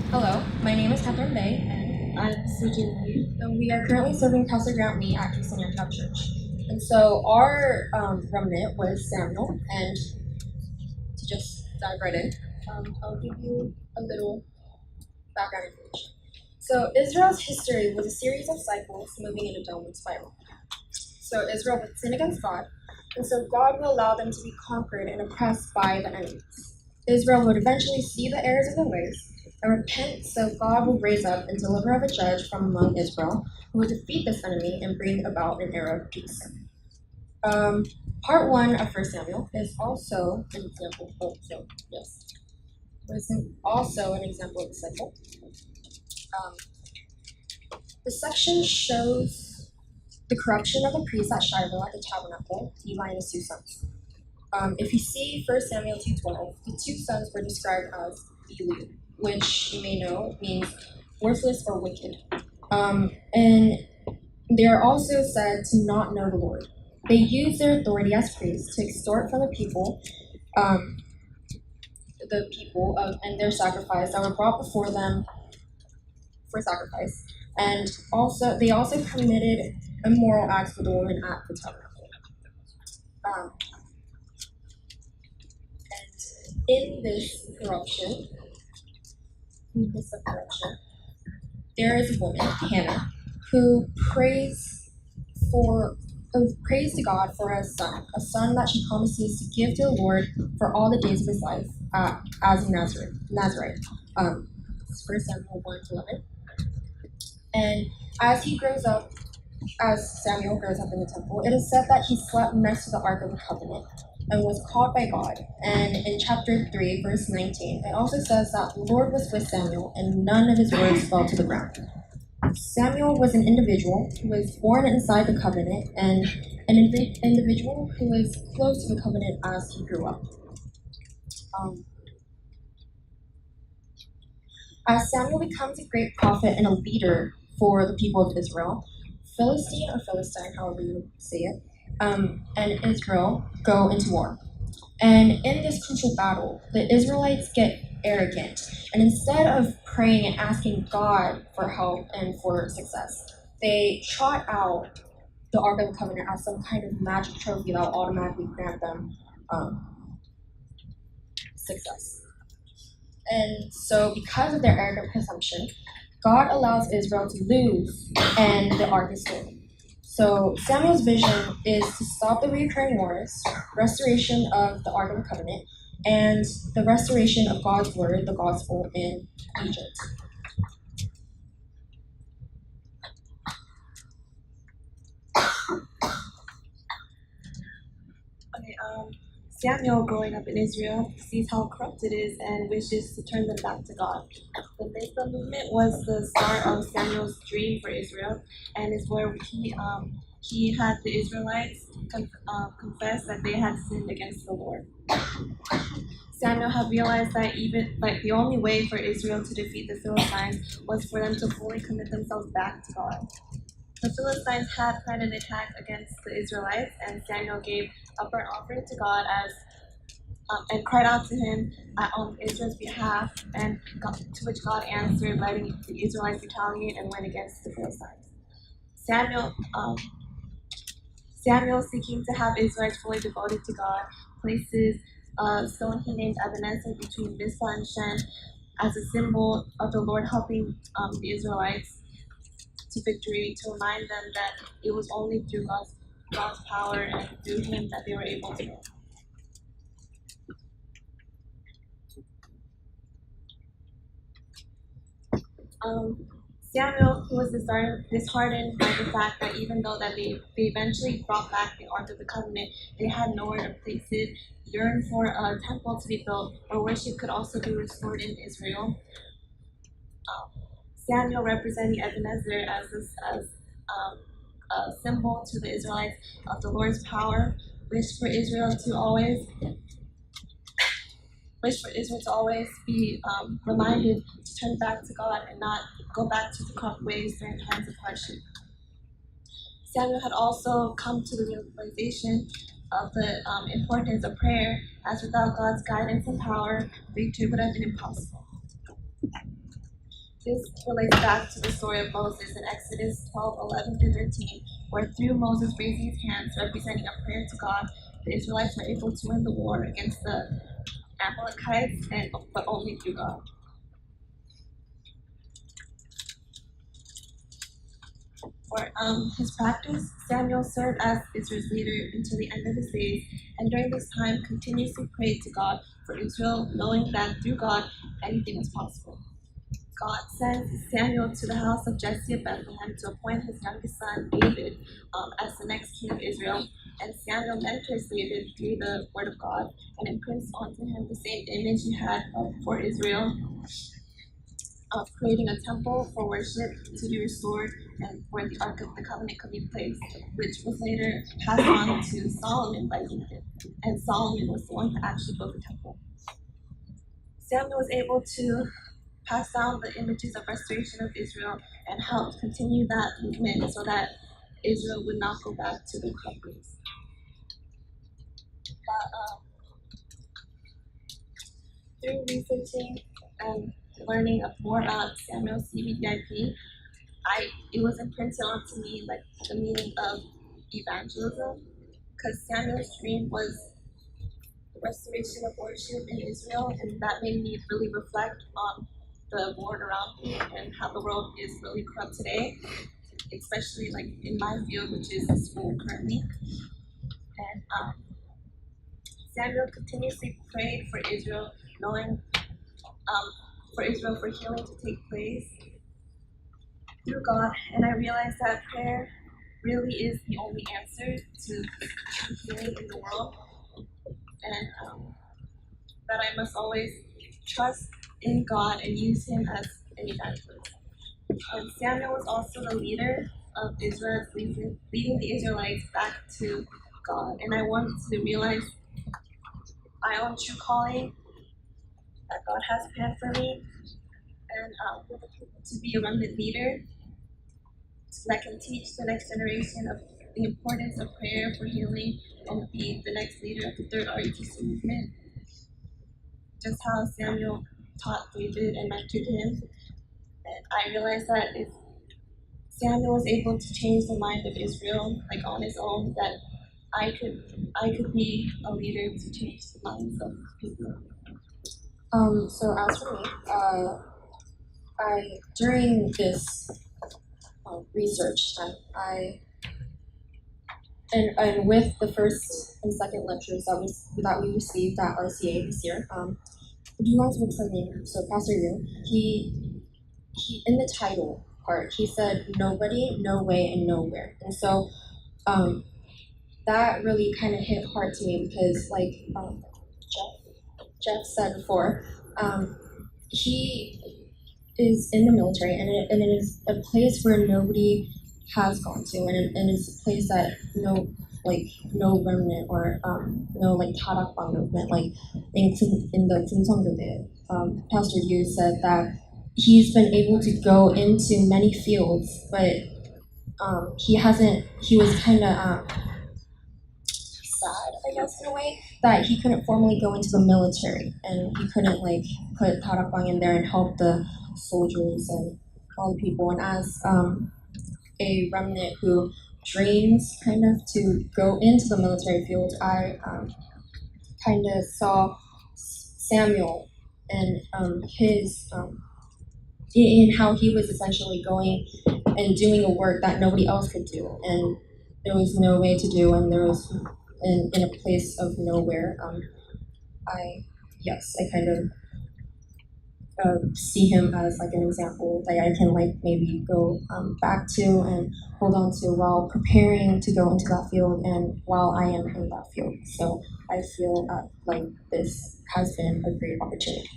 Hello, my name is Catherine Bay, and I'm Sujin Lee. And we are currently serving Pastor Grant Lee at Kingston Antioch Church. And so our remnant was Samuel, and to just dive right in, I'll give you a little background information. So Israel's history was a series of cycles moving in a downward spiral. So Israel would sin against God, and so God will allow them to be conquered and oppressed by the enemies. Israel would eventually see the errors of their ways and repent, so God will raise up and deliver up a judge from among Israel who would defeat this enemy and bring about an era of peace. Part 1 of 1 Samuel is also an example of also an example of the cycle. The section shows the corruption of the priests at Shiloh at the tabernacle, Eli and his two sons. If you see 1 Samuel 2:12, the two sons were described as Eliud, which you may know means worthless or wicked. And they are also said to not know the Lord. They use their authority as priests to extort from the people and their sacrifice that were brought before them for sacrifice. And they also committed immoral acts with the woman at the tabernacle. And in this corruption, there is a woman, Hannah, who prays to God for a son that she promises to give to the Lord for all the days of his life as a Nazarite. 1 Samuel 1:11. And as Samuel grows up in the temple, it is said that he slept next to the Ark of the Covenant and was caught by God. And in chapter 3, verse 19, it also says that the Lord was with Samuel and none of his words fell to the ground. Samuel was an individual who was born inside the covenant and an individual who was close to the covenant as he grew up. As Samuel becomes a great prophet and a leader for the people of Israel, Philistine, however you say it, and Israel go into war. And in this crucial battle, the Israelites get arrogant, and instead of praying and asking God for help and for success, they trot out the Ark of the Covenant as some kind of magic trophy that will automatically grant them success. And so because of their arrogant presumption, God allows Israel to lose, and the ark is stolen. So Samuel's vision is to stop the recurring wars, restoration of the Ark of the Covenant, and the restoration of God's word, the gospel, in Egypt. Samuel, growing up in Israel, sees how corrupt it is and wishes to turn them back to God. The Dept movement was the start of Samuel's dream for Israel, and is where he had the Israelites confess that they had sinned against the Lord. Samuel had realized that the only way for Israel to defeat the Philistines was for them to fully commit themselves back to God. The Philistines had planned an attack against the Israelites, and Samuel gave a burnt offering to God and cried out to him on Israel's behalf, and to which God answered, letting the Israelites retaliate and went against the Philistines. Samuel, seeking to have Israelites fully devoted to God, places a stone he named Ebenezer between Mizpah and Shen as a symbol of the Lord helping the Israelites to victory, to remind them that it was only through God's power and through him that they were able to win. Samuel, who was disheartened by the fact that even though that they eventually brought back the Ark of the Covenant, they had nowhere to place it, yearned for a temple to be built where worship could also be restored in Israel. Samuel, representing Ebenezer as a symbol to the Israelites of the Lord's power, wished for Israel to always be reminded to turn back to God and not go back to the corrupt ways during times of hardship. Samuel had also come to the realization of the importance of prayer, as without God's guidance and power, victory would have been impossible. This relates back to the story of Moses in Exodus 12:11-13, where through Moses raising his hands, representing a prayer to God, the Israelites were able to win the war against the Amalekites, but only through God. For his practice, Samuel served as Israel's leader until the end of his days, and during this time continuously prayed to God for Israel, knowing that through God anything was possible. God sent Samuel to the house of Jesse of Bethlehem to appoint his youngest son, David, as the next king of Israel. And Samuel mentors David through the word of God and imprints onto him the same image he had for Israel, of creating a temple for worship to be restored and where the Ark of the Covenant could be placed, which was later passed on to Solomon by David. And Solomon was the one who actually built the temple. Samuel was able to pass down the images of restoration of Israel and helped continue that movement so that Israel would not go back to the corrupt ways. Through researching and learning more about Samuel's CVDIP, it was imprinted onto me like the meaning of evangelism, because Samuel's dream was the restoration of worship in Israel, and that made me really reflect on the world around me and how the world is really corrupt today, especially like in my field, which is school currently. And Samuel continuously prayed for Israel, knowing for Israel for healing to take place through God. And I realized that prayer really is the only answer to healing in the world, and that I must always trust in God and use Him as an evangelist. Samuel was also the leader of Israel, leading the Israelites back to God. And I wanted to realize my own true calling that God has planned for me, and to be a remnant leader that can teach the next generation of the importance of prayer for healing and be the next leader of the third RCA movement. Just how Samuel taught David and mentored him. And I realized that if Samuel was able to change the mind of Israel like on his own, that I could be a leader to change the minds of people. So as for me, I during this research time, and with the first and second lectures that we received at RCA this year, Dulong's 목사님, so Pastor Yu, he in the title part he said nobody, no way, and nowhere, and so that really kind of hit hard to me because like Jeff said before, he is in the military, and it is a place where nobody has gone to, and it's a place that no remnant or no like Tarakbang movement, like in the Kumsonggyode, Pastor Yu said that he's been able to go into many fields, but he was kind of sad, I guess, in a way, that he couldn't formally go into the military, and he couldn't like put Tarakbang in there and help the soldiers and all the people. And as a remnant who dreams kind of to go into the military field, I kind of saw Samuel and his in how he was essentially going and doing a work that nobody else could do, and there was no way to do, and there was in a place of nowhere. I kind of see him as like an example that I can like maybe go back to and hold on to while preparing to go into that field and while I am in that field. So I feel like this has been a great opportunity.